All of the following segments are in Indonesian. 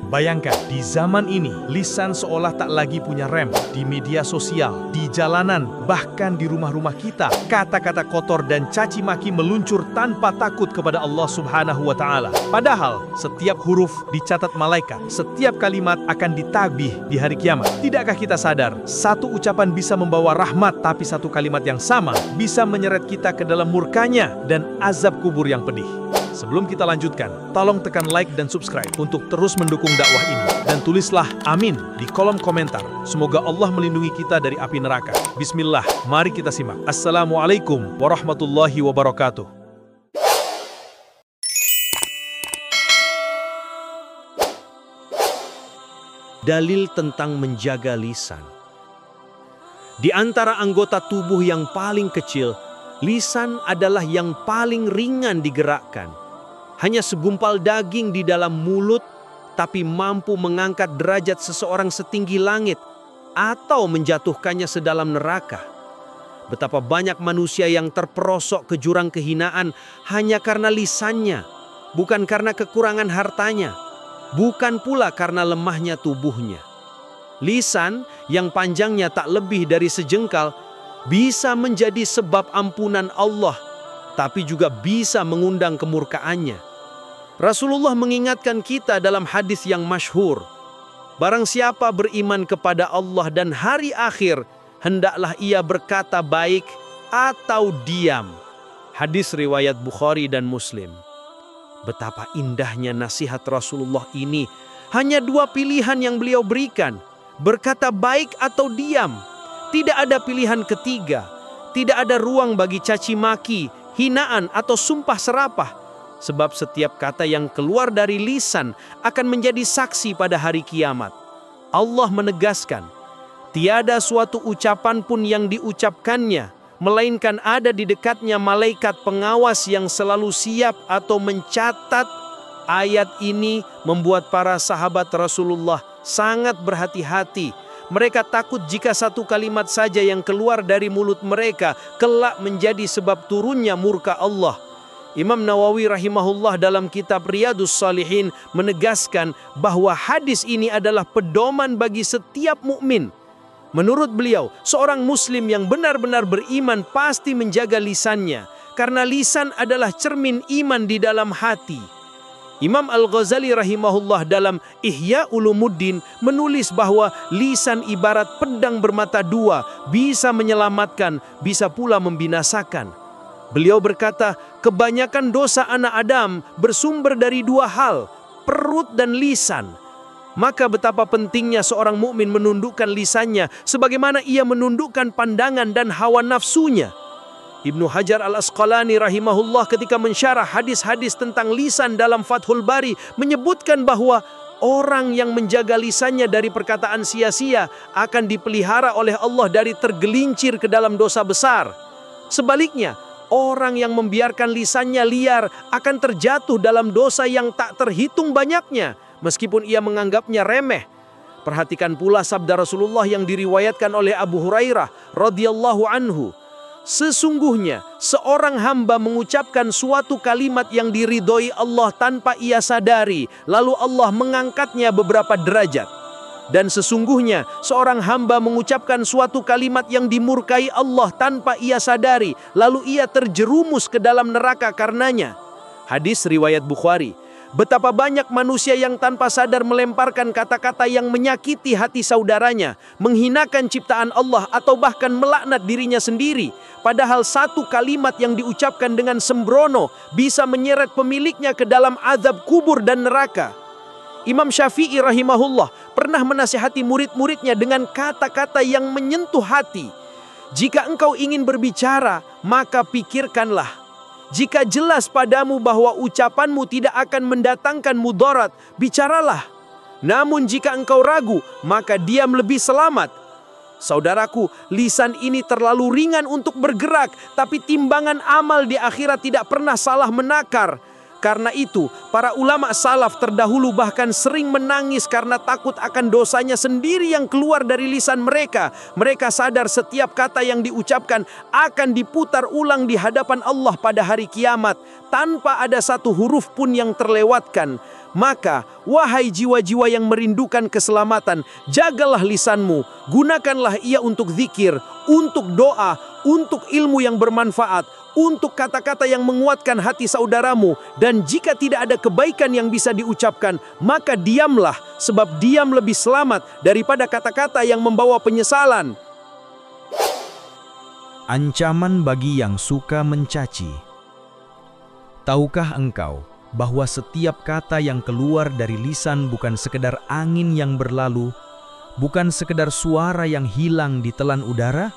Bayangkan, di zaman ini, lisan seolah tak lagi punya rem. Di media sosial, di jalanan, bahkan di rumah-rumah kita, kata-kata kotor dan caci maki meluncur tanpa takut kepada Allah Subhanahu wa Ta'ala. Padahal, setiap huruf dicatat malaikat, setiap kalimat akan ditagih di hari kiamat. Tidakkah kita sadar, satu ucapan bisa membawa rahmat, tapi satu kalimat yang sama bisa menyeret kita ke dalam murkanya dan azab kubur yang pedih. Sebelum kita lanjutkan, tolong tekan like dan subscribe untuk terus mendukung dakwah ini. Dan tulislah amin di kolom komentar. Semoga Allah melindungi kita dari api neraka. Bismillah, mari kita simak. Assalamualaikum warahmatullahi wabarakatuh. Dalil tentang menjaga lisan. Di antara anggota tubuh yang paling kecil, lisan adalah yang paling ringan digerakkan. Hanya segumpal daging di dalam mulut, tapi mampu mengangkat derajat seseorang setinggi langit atau menjatuhkannya sedalam neraka. Betapa banyak manusia yang terperosok ke jurang kehinaan hanya karena lisannya, bukan karena kekurangan hartanya, bukan pula karena lemahnya tubuhnya. Lisan yang panjangnya tak lebih dari sejengkal bisa menjadi sebab ampunan Allah, tapi juga bisa mengundang kemurkaannya. Rasulullah mengingatkan kita dalam hadis yang masyhur, barang siapa beriman kepada Allah dan hari akhir, hendaklah ia berkata baik atau diam. Hadis riwayat Bukhari dan Muslim. Betapa indahnya nasihat Rasulullah ini. Hanya dua pilihan yang beliau berikan, berkata baik atau diam. Tidak ada pilihan ketiga. Tidak ada ruang bagi caci maki, hinaan atau sumpah serapah. Sebab setiap kata yang keluar dari lisan akan menjadi saksi pada hari kiamat. Allah menegaskan, tiada suatu ucapan pun yang diucapkannya, melainkan ada di dekatnya malaikat pengawas yang selalu siap atau mencatat. Ayat ini membuat para sahabat Rasulullah sangat berhati-hati. Mereka takut jika satu kalimat saja yang keluar dari mulut mereka kelak menjadi sebab turunnya murka Allah. Imam Nawawi rahimahullah dalam kitab Riyadhus Shalihin menegaskan bahwa hadis ini adalah pedoman bagi setiap mukmin. Menurut beliau, seorang muslim yang benar-benar beriman pasti menjaga lisannya, karena lisan adalah cermin iman di dalam hati. Imam Al-Ghazali rahimahullah dalam Ihya Ulumuddin menulis bahwa lisan ibarat pedang bermata dua, bisa menyelamatkan, bisa pula membinasakan. Beliau berkata, kebanyakan dosa anak Adam bersumber dari dua hal, perut dan lisan. Maka betapa pentingnya seorang mukmin menundukkan lisannya sebagaimana ia menundukkan pandangan dan hawa nafsunya. Ibnu Hajar Al-Asqalani rahimahullah ketika mensyarah hadis-hadis tentang lisan dalam Fathul Bari menyebutkan bahwa orang yang menjaga lisannya dari perkataan sia-sia akan dipelihara oleh Allah dari tergelincir ke dalam dosa besar. Sebaliknya, orang yang membiarkan lisannya liar akan terjatuh dalam dosa yang tak terhitung banyaknya, meskipun ia menganggapnya remeh. Perhatikan pula sabda Rasulullah yang diriwayatkan oleh Abu Hurairah radhiyallahu anhu. Sesungguhnya seorang hamba mengucapkan suatu kalimat yang diridhoi Allah tanpa ia sadari, lalu Allah mengangkatnya beberapa derajat. Dan sesungguhnya seorang hamba mengucapkan suatu kalimat yang dimurkai Allah tanpa ia sadari, lalu ia terjerumus ke dalam neraka karenanya. Hadis riwayat Bukhari. Betapa banyak manusia yang tanpa sadar melemparkan kata-kata yang menyakiti hati saudaranya, menghinakan ciptaan Allah atau bahkan melaknat dirinya sendiri. Padahal satu kalimat yang diucapkan dengan sembrono bisa menyeret pemiliknya ke dalam azab kubur dan neraka. Imam Syafi'i rahimahullah pernah menasihati murid-muridnya dengan kata-kata yang menyentuh hati. Jika engkau ingin berbicara, maka pikirkanlah. Jika jelas padamu bahwa ucapanmu tidak akan mendatangkan mudarat, bicaralah. Namun jika engkau ragu, maka diam lebih selamat. Saudaraku, lisan ini terlalu ringan untuk bergerak, tapi timbangan amal di akhirat tidak pernah salah menakar. Karena itu, para ulama salaf terdahulu bahkan sering menangis karena takut akan dosanya sendiri yang keluar dari lisan mereka. Mereka sadar setiap kata yang diucapkan akan diputar ulang di hadapan Allah pada hari kiamat, tanpa ada satu huruf pun yang terlewatkan. Maka, wahai jiwa-jiwa yang merindukan keselamatan, jagalah lisanmu, gunakanlah ia untuk zikir, untuk doa, untuk ilmu yang bermanfaat, untuk kata-kata yang menguatkan hati saudaramu, dan jika tidak ada kebaikan yang bisa diucapkan, maka diamlah, sebab diam lebih selamat daripada kata-kata yang membawa penyesalan. Ancaman bagi yang suka mencaci. Tahukah engkau bahwa setiap kata yang keluar dari lisan bukan sekedar angin yang berlalu, bukan sekedar suara yang hilang di telan udara?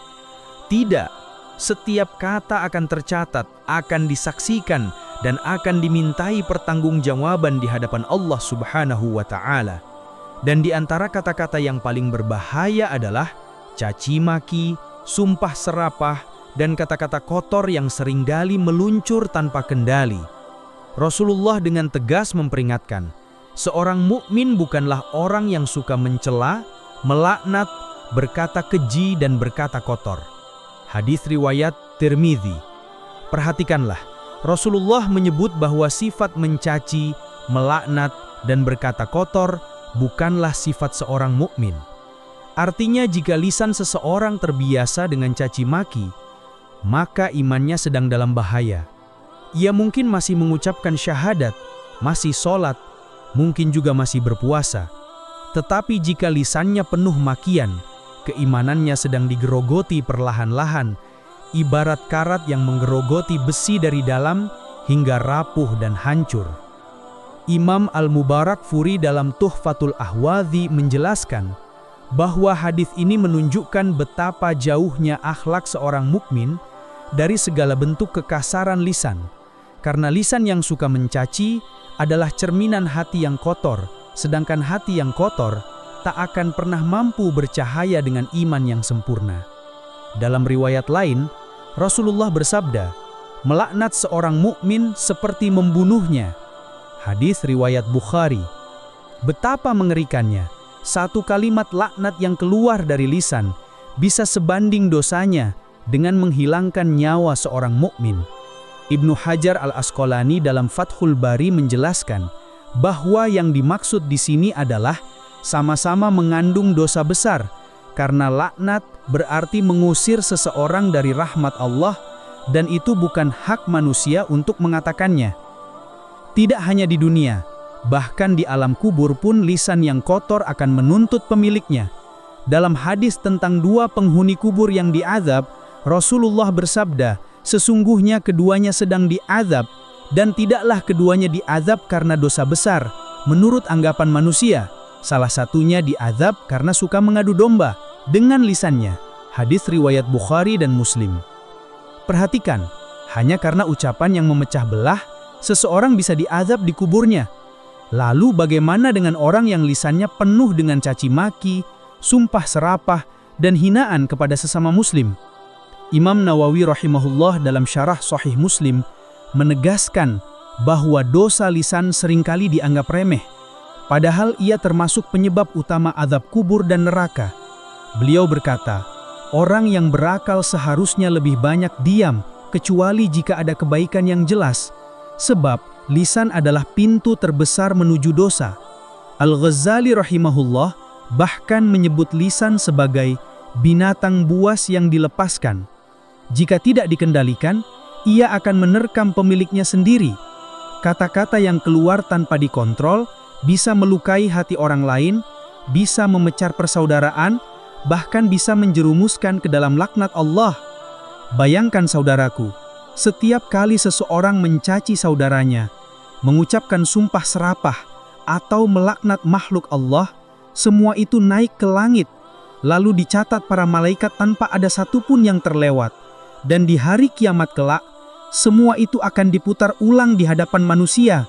Tidak, setiap kata akan tercatat, akan disaksikan, dan akan dimintai pertanggungjawaban di hadapan Allah Subhanahu wa Ta'ala. Dan di antara kata-kata yang paling berbahaya adalah caci maki, sumpah serapah, dan kata-kata kotor yang seringkali meluncur tanpa kendali. Rasulullah dengan tegas memperingatkan, seorang mukmin bukanlah orang yang suka mencela, melaknat, berkata keji, dan berkata kotor. Hadis riwayat Tirmidzi. Perhatikanlah, Rasulullah menyebut bahwa sifat mencaci, melaknat, dan berkata kotor bukanlah sifat seorang mukmin. Artinya jika lisan seseorang terbiasa dengan caci maki, maka imannya sedang dalam bahaya. Ia mungkin masih mengucapkan syahadat, masih sholat, mungkin juga masih berpuasa. Tetapi jika lisannya penuh makian, keimanannya sedang digerogoti perlahan-lahan, ibarat karat yang menggerogoti besi dari dalam hingga rapuh dan hancur. Imam Al-Mubarakfuri dalam Tuhfatul Ahwadhi menjelaskan bahwa hadis ini menunjukkan betapa jauhnya akhlak seorang mukmin dari segala bentuk kekasaran lisan. Karena lisan yang suka mencaci adalah cerminan hati yang kotor, sedangkan hati yang kotor tak akan pernah mampu bercahaya dengan iman yang sempurna. Dalam riwayat lain, Rasulullah bersabda, melaknat seorang mukmin seperti membunuhnya. Hadis riwayat Bukhari. Betapa mengerikannya, satu kalimat laknat yang keluar dari lisan bisa sebanding dosanya dengan menghilangkan nyawa seorang mukmin. Ibnu Hajar Al-Asqalani dalam Fathul Bari menjelaskan bahwa yang dimaksud di sini adalah sama-sama mengandung dosa besar, karena laknat berarti mengusir seseorang dari rahmat Allah, dan itu bukan hak manusia untuk mengatakannya. Tidak hanya di dunia, bahkan di alam kubur pun lisan yang kotor akan menuntut pemiliknya. Dalam hadis tentang dua penghuni kubur yang diazab, Rasulullah bersabda, sesungguhnya keduanya sedang diazab, dan tidaklah keduanya diazab karena dosa besar, menurut anggapan manusia. Salah satunya diazab karena suka mengadu domba dengan lisannya. Hadis riwayat Bukhari dan Muslim. Perhatikan, hanya karena ucapan yang memecah belah, seseorang bisa diazab di kuburnya. Lalu bagaimana dengan orang yang lisannya penuh dengan caci maki, sumpah serapah, dan hinaan kepada sesama muslim? Imam Nawawi rahimahullah dalam syarah Sahih Muslim menegaskan bahwa dosa lisan seringkali dianggap remeh, padahal ia termasuk penyebab utama azab kubur dan neraka. Beliau berkata, orang yang berakal seharusnya lebih banyak diam, kecuali jika ada kebaikan yang jelas, sebab lisan adalah pintu terbesar menuju dosa. Al-Ghazali rahimahullah bahkan menyebut lisan sebagai binatang buas yang dilepaskan. Jika tidak dikendalikan, ia akan menerkam pemiliknya sendiri. Kata-kata yang keluar tanpa dikontrol bisa melukai hati orang lain, bisa memecar persaudaraan, bahkan bisa menjerumuskan ke dalam laknat Allah. Bayangkan saudaraku, setiap kali seseorang mencaci saudaranya, mengucapkan sumpah serapah, atau melaknat makhluk Allah, semua itu naik ke langit, lalu dicatat para malaikat tanpa ada satupun yang terlewat. Dan di hari kiamat kelak, semua itu akan diputar ulang di hadapan manusia.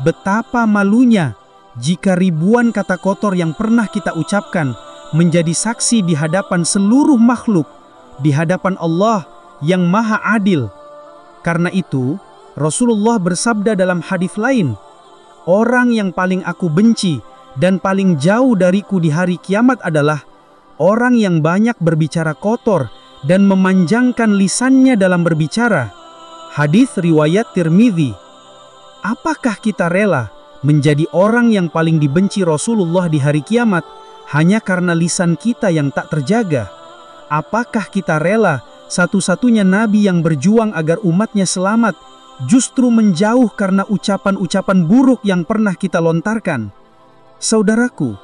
Betapa malunya jika ribuan kata kotor yang pernah kita ucapkan menjadi saksi di hadapan seluruh makhluk, di hadapan Allah yang Maha Adil. Karena itu, Rasulullah bersabda dalam hadis lain, "Orang yang paling aku benci dan paling jauh dariku di hari kiamat adalah orang yang banyak berbicara kotor dan memanjangkan lisannya dalam berbicara." Hadis riwayat Tirmidzi. Apakah kita rela menjadi orang yang paling dibenci Rasulullah di hari kiamat hanya karena lisan kita yang tak terjaga? Apakah kita rela satu-satunya nabi yang berjuang agar umatnya selamat justru menjauh karena ucapan-ucapan buruk yang pernah kita lontarkan? Saudaraku,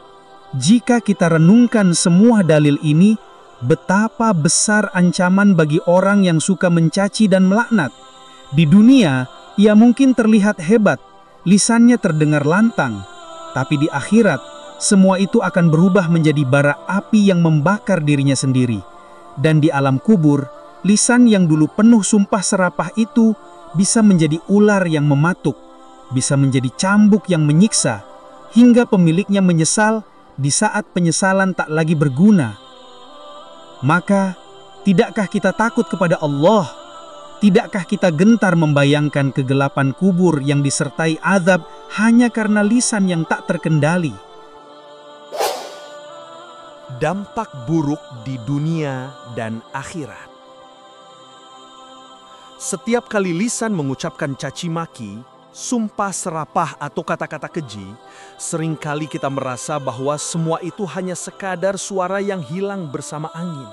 jika kita renungkan semua dalil ini, betapa besar ancaman bagi orang yang suka mencaci dan melaknat. Di dunia, ia mungkin terlihat hebat, lisannya terdengar lantang, tapi di akhirat, semua itu akan berubah menjadi bara api yang membakar dirinya sendiri. Dan di alam kubur, lisan yang dulu penuh sumpah serapah itu bisa menjadi ular yang mematuk, bisa menjadi cambuk yang menyiksa, hingga pemiliknya menyesal di saat penyesalan tak lagi berguna. Maka, tidakkah kita takut kepada Allah? Tidakkah kita gentar membayangkan kegelapan kubur yang disertai azab hanya karena lisan yang tak terkendali? Dampak buruk di dunia dan akhirat. Setiap kali lisan mengucapkan caci maki, sumpah serapah atau kata-kata keji, seringkali kita merasa bahwa semua itu hanya sekadar suara yang hilang bersama angin.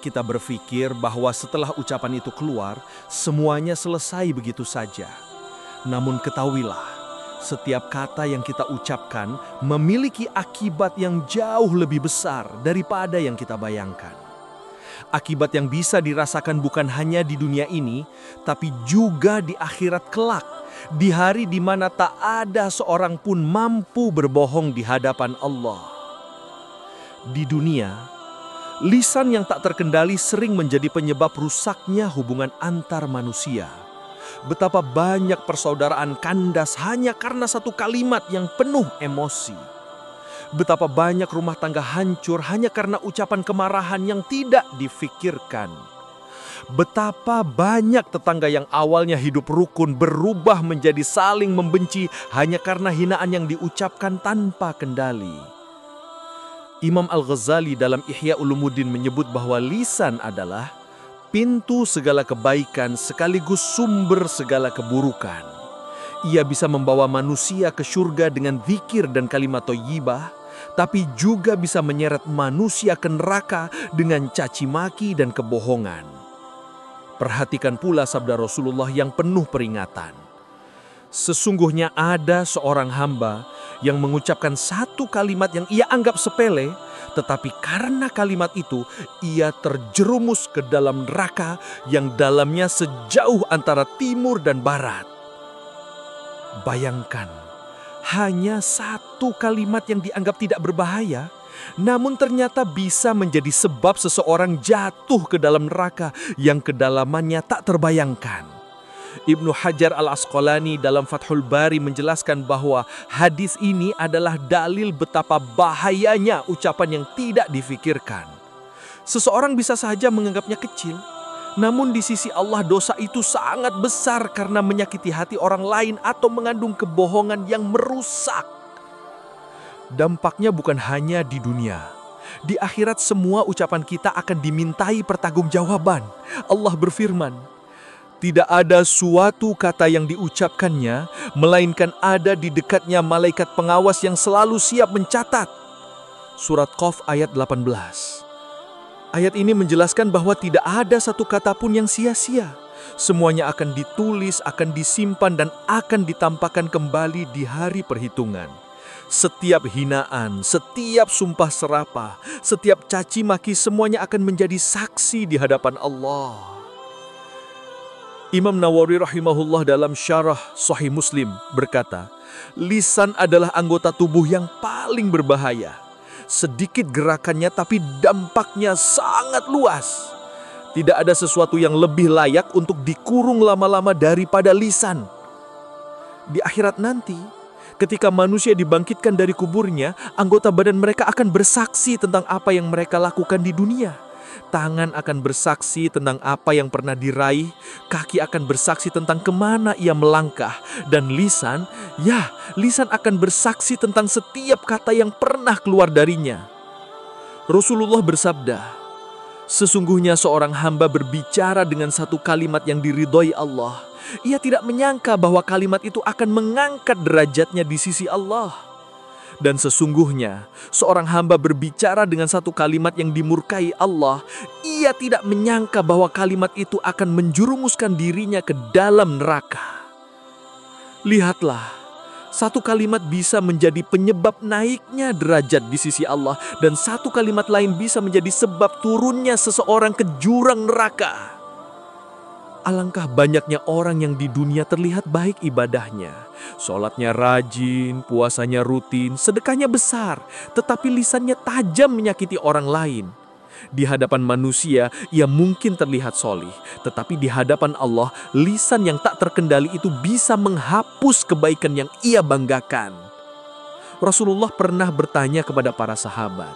Kita berpikir bahwa setelah ucapan itu keluar, semuanya selesai begitu saja. Namun ketahuilah, setiap kata yang kita ucapkan memiliki akibat yang jauh lebih besar daripada yang kita bayangkan. Akibat yang bisa dirasakan bukan hanya di dunia ini, tapi juga di akhirat kelak, di hari di mana tak ada seorang pun mampu berbohong di hadapan Allah. Di dunia, lisan yang tak terkendali sering menjadi penyebab rusaknya hubungan antar manusia. Betapa banyak persaudaraan kandas hanya karena satu kalimat yang penuh emosi. Betapa banyak rumah tangga hancur hanya karena ucapan kemarahan yang tidak difikirkan. Betapa banyak tetangga yang awalnya hidup rukun berubah menjadi saling membenci hanya karena hinaan yang diucapkan tanpa kendali. Imam Al-Ghazali dalam Ihya Ulumuddin menyebut bahwa lisan adalah pintu segala kebaikan sekaligus sumber segala keburukan. Ia bisa membawa manusia ke surga dengan zikir dan kalimat thayyibah, tapi juga bisa menyeret manusia ke neraka dengan caci maki dan kebohongan. Perhatikan pula sabda Rasulullah yang penuh peringatan. Sesungguhnya ada seorang hamba yang mengucapkan satu kalimat yang ia anggap sepele, tetapi karena kalimat itu ia terjerumus ke dalam neraka yang dalamnya sejauh antara timur dan barat. Bayangkan, hanya satu kalimat yang dianggap tidak berbahaya, namun ternyata bisa menjadi sebab seseorang jatuh ke dalam neraka yang kedalamannya tak terbayangkan. Ibnu Hajar Al-Asqalani dalam Fathul Bari menjelaskan bahwa hadis ini adalah dalil betapa bahayanya ucapan yang tidak difikirkan. Seseorang bisa saja menganggapnya kecil, namun di sisi Allah dosa itu sangat besar karena menyakiti hati orang lain atau mengandung kebohongan yang merusak. Dampaknya bukan hanya di dunia. Di akhirat semua ucapan kita akan dimintai pertanggungjawaban. Allah berfirman, "Tidak ada suatu kata yang diucapkannya, melainkan ada di dekatnya malaikat pengawas yang selalu siap mencatat." Surat Qaf ayat 18. Ayat ini menjelaskan bahwa tidak ada satu kata pun yang sia-sia. Semuanya akan ditulis, akan disimpan, dan akan ditampakkan kembali di hari perhitungan. Setiap hinaan, setiap sumpah serapah, setiap caci maki, semuanya akan menjadi saksi di hadapan Allah. Imam Nawawi rahimahullah dalam syarah Sahih Muslim berkata, lisan adalah anggota tubuh yang paling berbahaya. Sedikit gerakannya tapi dampaknya sangat luas. Tidak ada sesuatu yang lebih layak untuk dikurung lama-lama daripada lisan. Di akhirat nanti, ketika manusia dibangkitkan dari kuburnya, anggota badan mereka akan bersaksi tentang apa yang mereka lakukan di dunia. tangan akan bersaksi tentang apa yang pernah diraih, kaki akan bersaksi tentang kemana ia melangkah, dan lisan akan bersaksi tentang setiap kata yang pernah keluar darinya. Rasulullah bersabda, sesungguhnya seorang hamba berbicara dengan satu kalimat yang diridhoi Allah. Ia tidak menyangka bahwa kalimat itu akan mengangkat derajatnya di sisi Allah. Dan sesungguhnya, seorang hamba berbicara dengan satu kalimat yang dimurkai Allah. Ia tidak menyangka bahwa kalimat itu akan menjerumuskan dirinya ke dalam neraka. Lihatlah, satu kalimat bisa menjadi penyebab naiknya derajat di sisi Allah, dan satu kalimat lain bisa menjadi sebab turunnya seseorang ke jurang neraka. Alangkah banyaknya orang yang di dunia terlihat baik ibadahnya. Sholatnya rajin, puasanya rutin, sedekahnya besar, tetapi lisannya tajam menyakiti orang lain. Di hadapan manusia, ia mungkin terlihat solih, tetapi di hadapan Allah, lisan yang tak terkendali itu bisa menghapus kebaikan yang ia banggakan. Rasulullah pernah bertanya kepada para sahabat,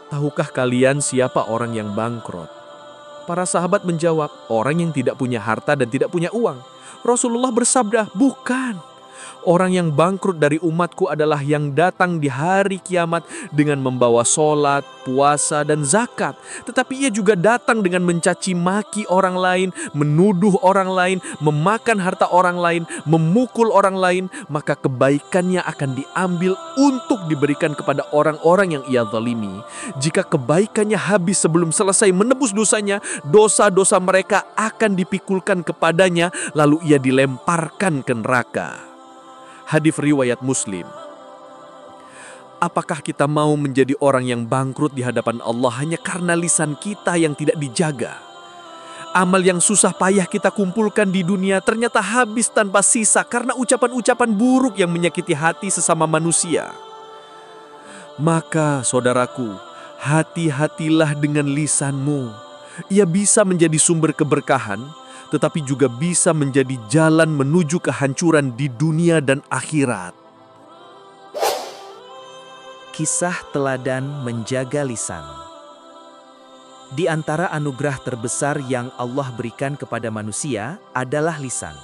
"Tahukah kalian siapa orang yang bangkrut?" Para sahabat menjawab, "Orang yang tidak punya harta dan tidak punya uang." Rasulullah bersabda, "Bukan. Orang yang bangkrut dari umatku adalah yang datang di hari kiamat dengan membawa sholat, puasa, dan zakat. Tetapi ia juga datang dengan mencaci maki orang lain, menuduh orang lain, memakan harta orang lain, memukul orang lain. Maka kebaikannya akan diambil untuk diberikan kepada orang-orang yang ia zalimi. Jika kebaikannya habis sebelum selesai menebus dosanya, dosa-dosa mereka akan dipikulkan kepadanya, lalu ia dilemparkan ke neraka." Hadis riwayat Muslim. Apakah kita mau menjadi orang yang bangkrut di hadapan Allah hanya karena lisan kita yang tidak dijaga? Amal yang susah payah kita kumpulkan di dunia ternyata habis tanpa sisa karena ucapan-ucapan buruk yang menyakiti hati sesama manusia. Maka saudaraku, hati-hatilah dengan lisanmu. Ia bisa menjadi sumber keberkahan, tetapi juga bisa menjadi jalan menuju kehancuran di dunia dan akhirat. Kisah teladan menjaga lisan. Di antara anugerah terbesar yang Allah berikan kepada manusia adalah lisan.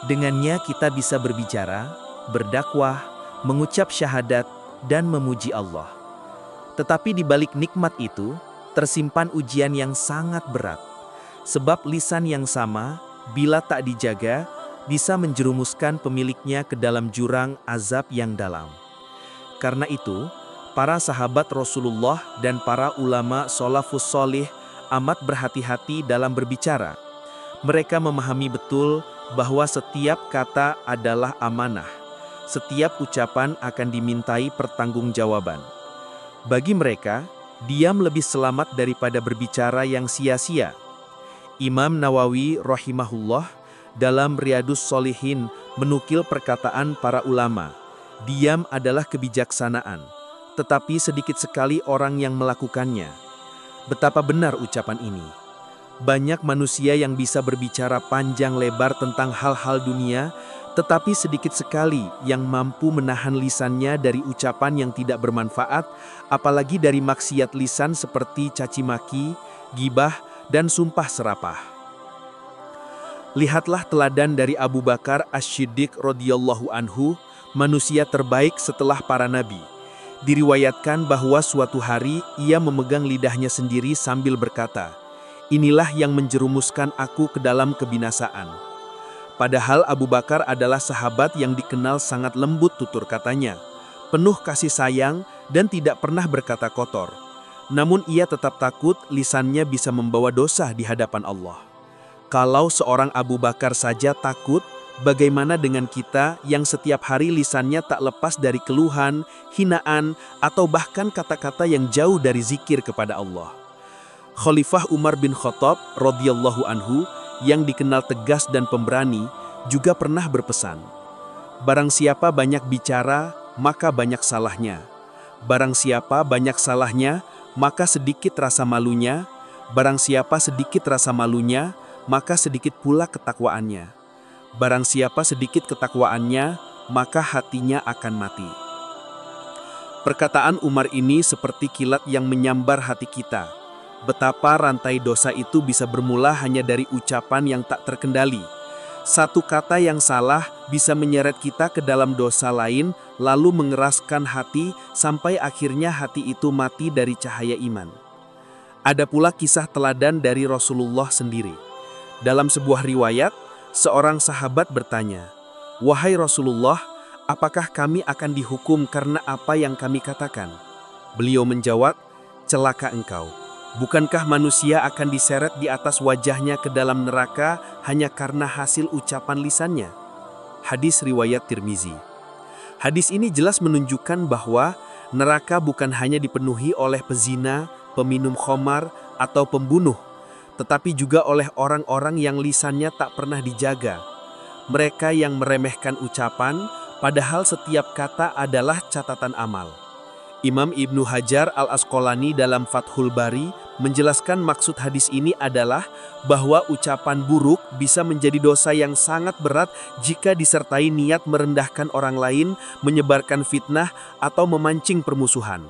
Dengannya kita bisa berbicara, berdakwah, mengucap syahadat, dan memuji Allah. Tetapi di balik nikmat itu, tersimpan ujian yang sangat berat. Sebab lisan yang sama, bila tak dijaga, bisa menjerumuskan pemiliknya ke dalam jurang azab yang dalam. Karena itu, para sahabat Rasulullah dan para ulama sholafus sholih amat berhati-hati dalam berbicara. Mereka memahami betul bahwa setiap kata adalah amanah. Setiap ucapan akan dimintai pertanggungjawaban. Bagi mereka, diam lebih selamat daripada berbicara yang sia-sia. Imam Nawawi rahimahullah dalam Riyadhus Shalihin menukil perkataan para ulama, diam adalah kebijaksanaan, tetapi sedikit sekali orang yang melakukannya. Betapa benar ucapan ini. Banyak manusia yang bisa berbicara panjang lebar tentang hal-hal dunia, tetapi sedikit sekali yang mampu menahan lisannya dari ucapan yang tidak bermanfaat, apalagi dari maksiat lisan seperti caci maki, ghibah, dan sumpah serapah. Lihatlah teladan dari Abu Bakar As-Siddiq radhiyallahu anhu, manusia terbaik setelah para nabi. Diriwayatkan bahwa suatu hari ia memegang lidahnya sendiri sambil berkata, "Inilah yang menjerumuskan aku ke dalam kebinasaan." Padahal Abu Bakar adalah sahabat yang dikenal sangat lembut tutur katanya, penuh kasih sayang dan tidak pernah berkata kotor. Namun ia tetap takut lisannya bisa membawa dosa di hadapan Allah. Kalau seorang Abu Bakar saja takut, bagaimana dengan kita yang setiap hari lisannya tak lepas dari keluhan, hinaan, atau bahkan kata-kata yang jauh dari zikir kepada Allah. Khalifah Umar bin Khattab radhiyallahu anhu yang dikenal tegas dan pemberani juga pernah berpesan, "Barang siapa banyak bicara, maka banyak salahnya. Barang siapa banyak salahnya, maka sedikit rasa malunya. Barang siapa sedikit rasa malunya, maka sedikit pula ketakwaannya. Barang siapa sedikit ketakwaannya, maka hatinya akan mati." Perkataan Umar ini seperti kilat yang menyambar hati kita. betapa rantai dosa itu bisa bermula hanya dari ucapan yang tak terkendali. Satu kata yang salah bisa menyeret kita ke dalam dosa lain, lalu mengeraskan hati sampai akhirnya hati itu mati dari cahaya iman. Ada pula kisah teladan dari Rasulullah sendiri. Dalam sebuah riwayat, seorang sahabat bertanya, "Wahai Rasulullah, apakah kami akan dihukum karena apa yang kami katakan?" Beliau menjawab, "Celaka engkau. Bukankah manusia akan diseret di atas wajahnya ke dalam neraka hanya karena hasil ucapan lisannya?" Hadis riwayat Tirmizi. Hadis ini jelas menunjukkan bahwa neraka bukan hanya dipenuhi oleh pezina, peminum khamar, atau pembunuh, tetapi juga oleh orang-orang yang lisannya tak pernah dijaga. Mereka yang meremehkan ucapan, padahal setiap kata adalah catatan amal. Imam Ibnu Hajar Al-Asqalani dalam Fathul Bari menjelaskan maksud hadis ini adalah bahwa ucapan buruk bisa menjadi dosa yang sangat berat jika disertai niat merendahkan orang lain, menyebarkan fitnah, atau memancing permusuhan.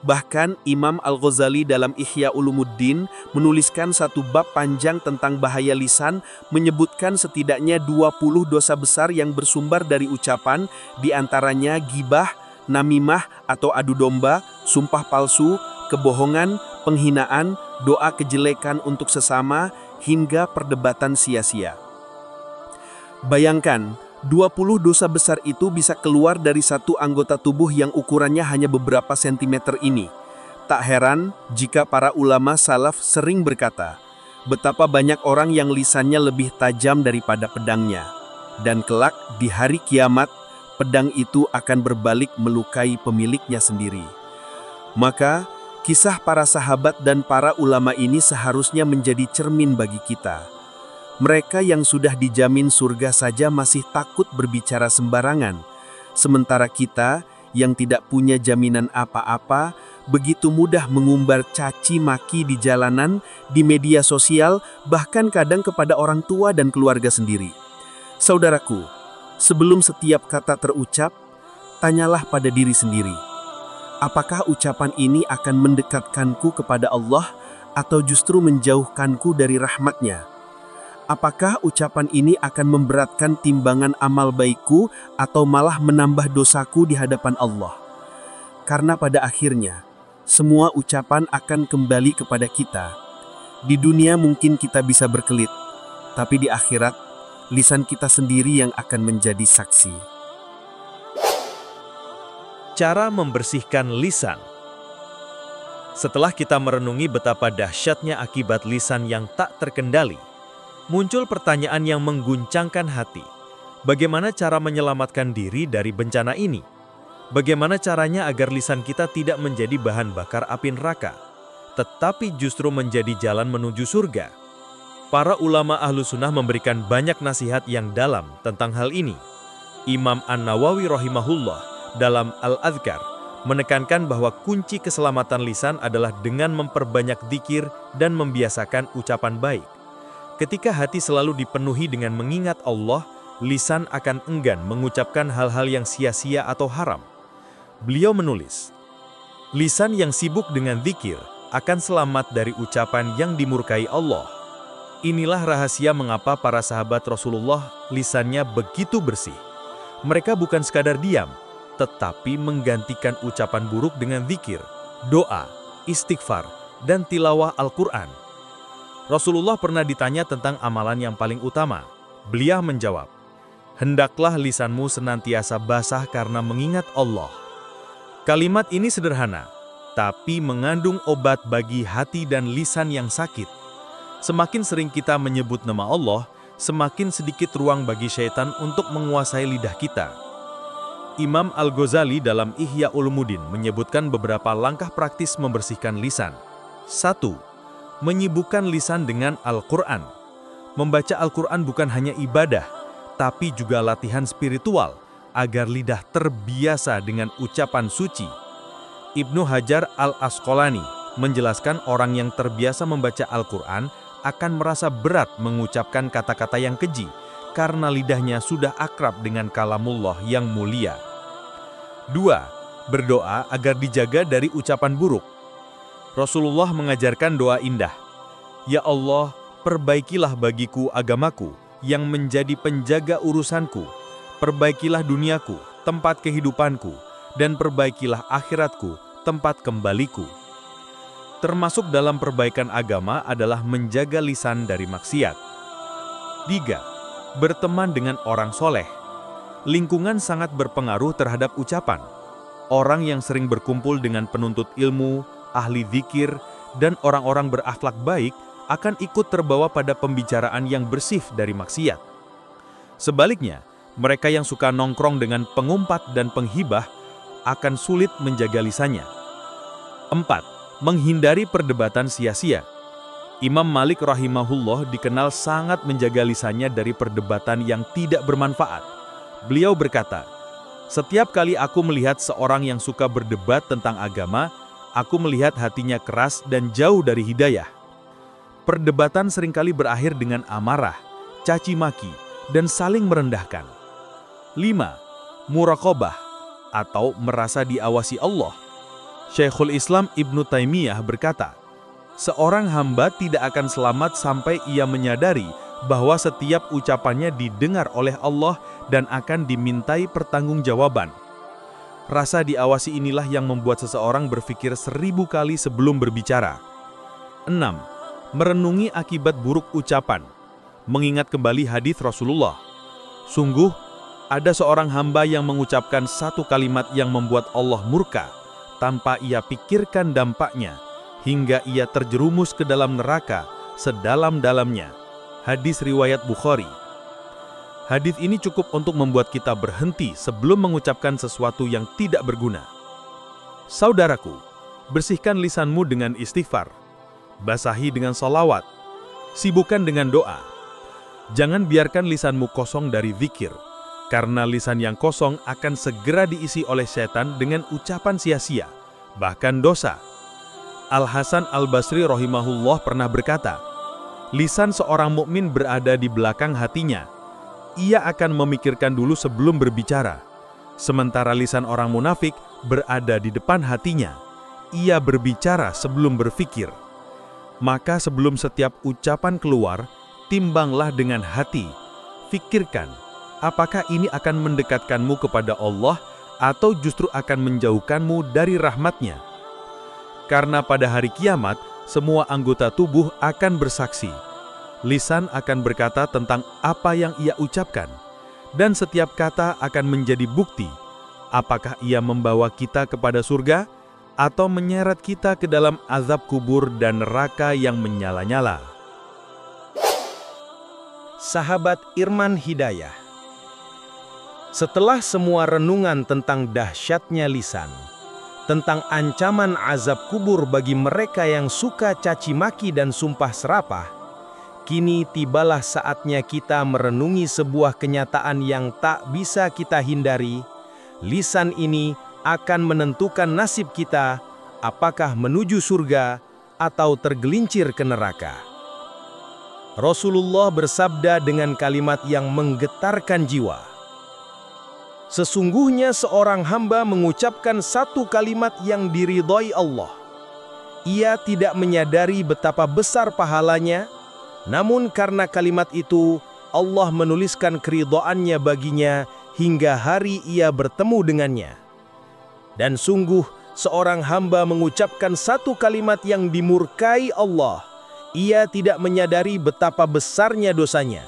Bahkan Imam Al-Ghazali dalam Ihya Ulumuddin menuliskan satu bab panjang tentang bahaya lisan, menyebutkan setidaknya 20 dosa besar yang bersumber dari ucapan, diantaranya ghibah, namimah atau adu domba, sumpah palsu, kebohongan, penghinaan, doa kejelekan untuk sesama, hingga perdebatan sia-sia. Bayangkan, 20 dosa besar itu bisa keluar dari satu anggota tubuh yang ukurannya hanya beberapa sentimeter ini. Tak heran jika para ulama salaf sering berkata, betapa banyak orang yang lisannya lebih tajam daripada pedangnya. Dan kelak di hari kiamat, pedang itu akan berbalik melukai pemiliknya sendiri. Maka, kisah para sahabat dan para ulama ini seharusnya menjadi cermin bagi kita. Mereka yang sudah dijamin surga saja masih takut berbicara sembarangan, sementara kita yang tidak punya jaminan apa-apa begitu mudah mengumbar caci maki di jalanan, di media sosial, bahkan kadang kepada orang tua dan keluarga sendiri. Saudaraku, sebelum setiap kata terucap, tanyalah pada diri sendiri, apakah ucapan ini akan mendekatkanku kepada Allah atau justru menjauhkanku dari rahmat-Nya? Apakah ucapan ini akan memberatkan timbangan amal baikku atau malah menambah dosaku di hadapan Allah? Karena pada akhirnya, semua ucapan akan kembali kepada kita. Di dunia mungkin kita bisa berkelit, tapi di akhirat, lisan kita sendiri yang akan menjadi saksi. Cara membersihkan lisan. Setelah kita merenungi betapa dahsyatnya akibat lisan yang tak terkendali, muncul pertanyaan yang mengguncangkan hati. Bagaimana cara menyelamatkan diri dari bencana ini? Bagaimana caranya agar lisan kita tidak menjadi bahan bakar api neraka, tetapi justru menjadi jalan menuju surga? Para ulama ahlu sunnah memberikan banyak nasihat yang dalam tentang hal ini. Imam An-Nawawi rahimahullah dalam Al-Adhkar menekankan bahwa kunci keselamatan lisan adalah dengan memperbanyak dzikir dan membiasakan ucapan baik. Ketika hati selalu dipenuhi dengan mengingat Allah, lisan akan enggan mengucapkan hal-hal yang sia-sia atau haram. Beliau menulis, lisan yang sibuk dengan dzikir akan selamat dari ucapan yang dimurkai Allah. Inilah rahasia mengapa para sahabat Rasulullah lisannya begitu bersih. Mereka bukan sekadar diam, tetapi menggantikan ucapan buruk dengan dzikir, doa, istighfar, dan tilawah Al-Quran. Rasulullah pernah ditanya tentang amalan yang paling utama. Beliau menjawab, hendaklah lisanmu senantiasa basah karena mengingat Allah. Kalimat ini sederhana, tapi mengandung obat bagi hati dan lisan yang sakit. Semakin sering kita menyebut nama Allah, semakin sedikit ruang bagi syaitan untuk menguasai lidah kita. Imam Al-Ghazali dalam Ihya Ulumuddin menyebutkan beberapa langkah praktis membersihkan lisan. 1. Menyibukkan lisan dengan Al-Quran. Membaca Al-Quran bukan hanya ibadah, tapi juga latihan spiritual, agar lidah terbiasa dengan ucapan suci. Ibnu Hajar Al-Asqalani menjelaskan orang yang terbiasa membaca Al-Quran akan merasa berat mengucapkan kata-kata yang keji, karena lidahnya sudah akrab dengan kalamullah yang mulia. 2. Berdoa agar dijaga dari ucapan buruk. Rasulullah mengajarkan doa indah. Ya Allah, perbaikilah bagiku agamaku yang menjadi penjaga urusanku. Perbaikilah duniaku, tempat kehidupanku, dan perbaikilah akhiratku, tempat kembaliku. Termasuk dalam perbaikan agama adalah menjaga lisan dari maksiat. 3. Berteman dengan orang soleh. Lingkungan sangat berpengaruh terhadap ucapan. Orang yang sering berkumpul dengan penuntut ilmu, ahli zikir, dan orang-orang berakhlak baik akan ikut terbawa pada pembicaraan yang bersih dari maksiat. Sebaliknya, mereka yang suka nongkrong dengan pengumpat dan penghibah akan sulit menjaga lisannya. 4. Menghindari perdebatan sia-sia. Imam Malik rahimahullah dikenal sangat menjaga lisannya dari perdebatan yang tidak bermanfaat. Beliau berkata, "Setiap kali aku melihat seorang yang suka berdebat tentang agama, aku melihat hatinya keras dan jauh dari hidayah." Perdebatan seringkali berakhir dengan amarah, caci maki, dan saling merendahkan. 5. Muraqabah atau merasa diawasi Allah. Syekhul Islam Ibnu Taimiyah berkata, seorang hamba tidak akan selamat sampai ia menyadari bahwa setiap ucapannya didengar oleh Allah dan akan dimintai pertanggungjawaban. Rasa diawasi inilah yang membuat seseorang berpikir 1000 kali sebelum berbicara. 6. Merenungi akibat buruk ucapan. Mengingat kembali hadis Rasulullah. Sungguh, ada seorang hamba yang mengucapkan satu kalimat yang membuat Allah murka, tanpa ia pikirkan dampaknya, hingga ia terjerumus ke dalam neraka sedalam-dalamnya. Hadis riwayat Bukhari. Hadis ini cukup untuk membuat kita berhenti sebelum mengucapkan sesuatu yang tidak berguna. Saudaraku, bersihkan lisanmu dengan istighfar, basahi dengan salawat, sibukkan dengan doa. Jangan biarkan lisanmu kosong dari zikir, karena lisan yang kosong akan segera diisi oleh setan dengan ucapan sia-sia, bahkan dosa. Al-Hasan Al-Basri rahimahullah pernah berkata, lisan seorang mukmin berada di belakang hatinya. Ia akan memikirkan dulu sebelum berbicara. Sementara lisan orang munafik berada di depan hatinya. Ia berbicara sebelum berpikir. Maka sebelum setiap ucapan keluar, timbanglah dengan hati. Fikirkan, apakah ini akan mendekatkanmu kepada Allah atau justru akan menjauhkanmu dari rahmat-Nya? Karena pada hari kiamat, semua anggota tubuh akan bersaksi. Lisan akan berkata tentang apa yang ia ucapkan, dan setiap kata akan menjadi bukti apakah ia membawa kita kepada surga atau menyeret kita ke dalam azab kubur dan neraka yang menyala-nyala. Sahabat Irman Hidayah. Setelah semua renungan tentang dahsyatnya lisan, tentang ancaman azab kubur bagi mereka yang suka caci maki dan sumpah serapah, kini tibalah saatnya kita merenungi sebuah kenyataan yang tak bisa kita hindari. Lisan ini akan menentukan nasib kita, apakah menuju surga atau tergelincir ke neraka. Rasulullah bersabda dengan kalimat yang menggetarkan jiwa. Sesungguhnya seorang hamba mengucapkan satu kalimat yang diridhai Allah. Ia tidak menyadari betapa besar pahalanya, namun karena kalimat itu, Allah menuliskan keridhaannya baginya hingga hari ia bertemu dengannya. Dan sungguh, seorang hamba mengucapkan satu kalimat yang dimurkai Allah. Ia tidak menyadari betapa besarnya dosanya.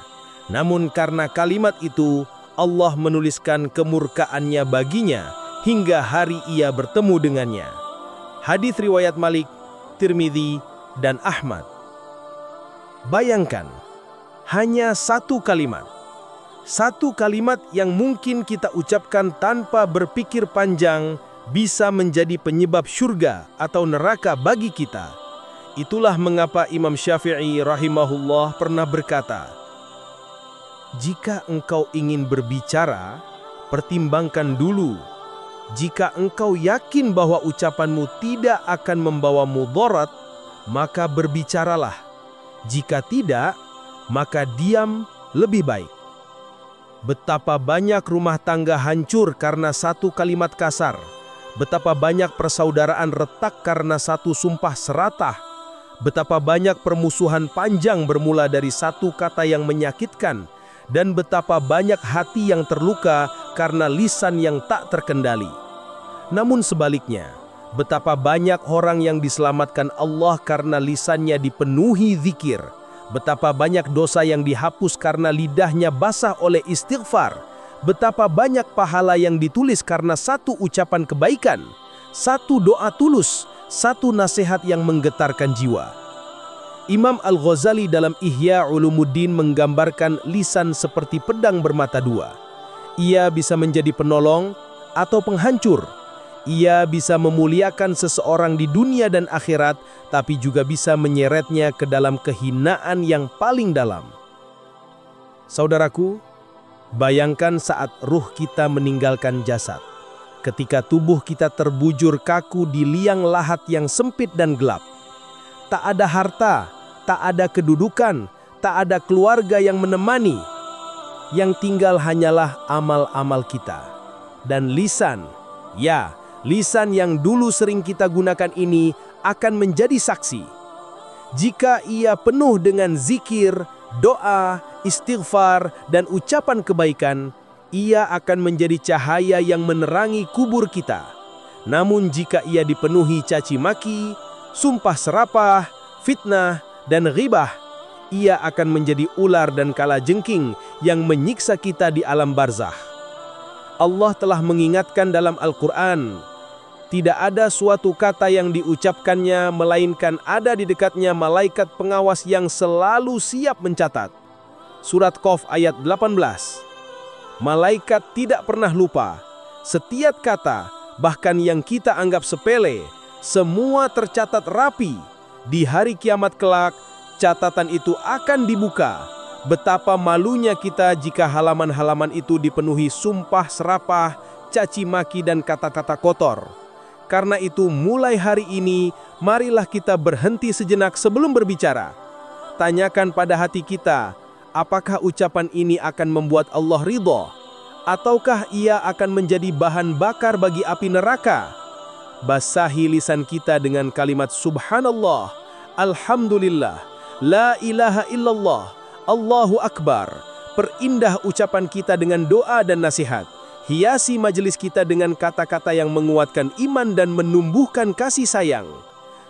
Namun karena kalimat itu, Allah menuliskan kemurkaannya baginya hingga hari ia bertemu dengannya. Hadis riwayat Malik, Tirmidzi, dan Ahmad. Bayangkan, hanya satu kalimat. Satu kalimat yang mungkin kita ucapkan tanpa berpikir panjang bisa menjadi penyebab syurga atau neraka bagi kita. Itulah mengapa Imam Syafi'i rahimahullah pernah berkata, jika engkau ingin berbicara, pertimbangkan dulu. Jika engkau yakin bahwa ucapanmu tidak akan membawa mudarat, maka berbicaralah. Jika tidak, maka diam lebih baik. Betapa banyak rumah tangga hancur karena satu kalimat kasar. Betapa banyak persaudaraan retak karena satu sumpah seratah. Betapa banyak permusuhan panjang bermula dari satu kata yang menyakitkan. Dan betapa banyak hati yang terluka karena lisan yang tak terkendali. Namun sebaliknya, betapa banyak orang yang diselamatkan Allah karena lisannya dipenuhi zikir. Betapa banyak dosa yang dihapus karena lidahnya basah oleh istighfar. Betapa banyak pahala yang ditulis karena satu ucapan kebaikan, satu doa tulus, satu nasihat yang menggetarkan jiwa. Imam Al-Ghazali dalam Ihya Ulumuddin menggambarkan lisan seperti pedang bermata dua. Ia bisa menjadi penolong atau penghancur. Ia bisa memuliakan seseorang di dunia dan akhirat, tapi juga bisa menyeretnya ke dalam kehinaan yang paling dalam. Saudaraku, bayangkan saat ruh kita meninggalkan jasad. Ketika tubuh kita terbujur kaku di liang lahat yang sempit dan gelap. Tak ada harta, tak ada kedudukan, tak ada keluarga yang menemani. Yang tinggal hanyalah amal-amal kita. Dan lisan, ya, lisan yang dulu sering kita gunakan ini akan menjadi saksi. Jika ia penuh dengan zikir, doa, istighfar, dan ucapan kebaikan, ia akan menjadi cahaya yang menerangi kubur kita. Namun jika ia dipenuhi caci maki, sumpah serapah, fitnah, dan ghibah, ia akan menjadi ular dan kalajengking yang menyiksa kita di alam barzakh. Allah telah mengingatkan dalam Al-Quran, tidak ada suatu kata yang diucapkannya melainkan ada di dekatnya malaikat pengawas yang selalu siap mencatat. Surat Qaf ayat 18. Malaikat tidak pernah lupa. Setiap kata, bahkan yang kita anggap sepele, semua tercatat rapi. Di hari kiamat kelak, catatan itu akan dibuka. Betapa malunya kita jika halaman-halaman itu dipenuhi sumpah serapah, caci maki dan kata-kata kotor. Karena itu mulai hari ini, marilah kita berhenti sejenak sebelum berbicara. Tanyakan pada hati kita, apakah ucapan ini akan membuat Allah ridho? Ataukah ia akan menjadi bahan bakar bagi api neraka? Basahi lisan kita dengan kalimat subhanallah, alhamdulillah, la ilaha illallah, Allahu Akbar. Perindah ucapan kita dengan doa dan nasihat. Hiasi majelis kita dengan kata-kata yang menguatkan iman dan menumbuhkan kasih sayang.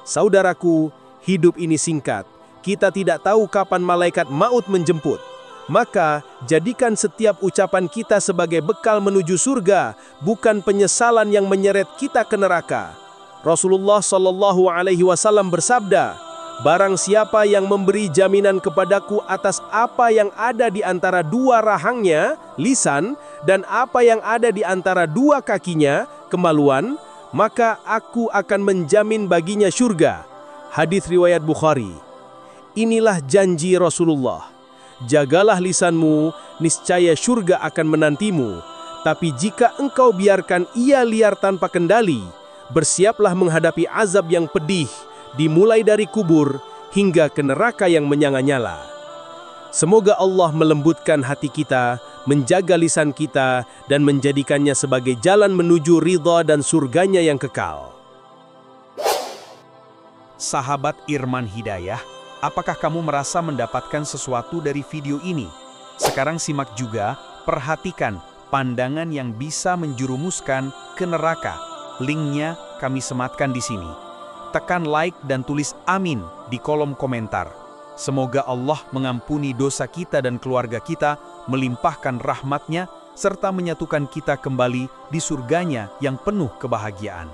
Saudaraku, hidup ini singkat. Kita tidak tahu kapan malaikat maut menjemput. Maka, jadikan setiap ucapan kita sebagai bekal menuju surga, bukan penyesalan yang menyeret kita ke neraka. Rasulullah SAW bersabda, barang siapa yang memberi jaminan kepadaku atas apa yang ada di antara dua rahangnya, lisan, dan apa yang ada di antara dua kakinya, kemaluan, maka aku akan menjamin baginya syurga. Hadis riwayat Bukhari. Inilah janji Rasulullah. Jagalah lisanmu, niscaya syurga akan menantimu. Tapi jika engkau biarkan ia liar tanpa kendali, bersiaplah menghadapi azab yang pedih, dimulai dari kubur hingga ke neraka yang menyala-nyala. Semoga Allah melembutkan hati kita, menjaga lisan kita, dan menjadikannya sebagai jalan menuju ridha dan surganya yang kekal. Sahabat Irman Hidayah, apakah kamu merasa mendapatkan sesuatu dari video ini? Sekarang simak juga, perhatikan pandangan yang bisa menjerumuskan ke neraka. Linknya kami sematkan di sini. Tekan like dan tulis amin di kolom komentar. Semoga Allah mengampuni dosa kita dan keluarga kita, melimpahkan rahmat-Nya, serta menyatukan kita kembali di surganya yang penuh kebahagiaan.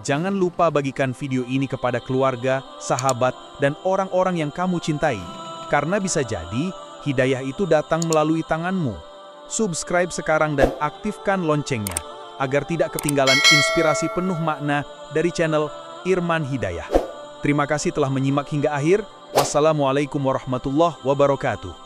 Jangan lupa bagikan video ini kepada keluarga, sahabat, dan orang-orang yang kamu cintai. Karena bisa jadi, hidayah itu datang melalui tanganmu. Subscribe sekarang dan aktifkan loncengnya, agar tidak ketinggalan inspirasi penuh makna dari channel Irman Hidayah. Terima kasih telah menyimak hingga akhir. Wassalamualaikum warahmatullahi wabarakatuh.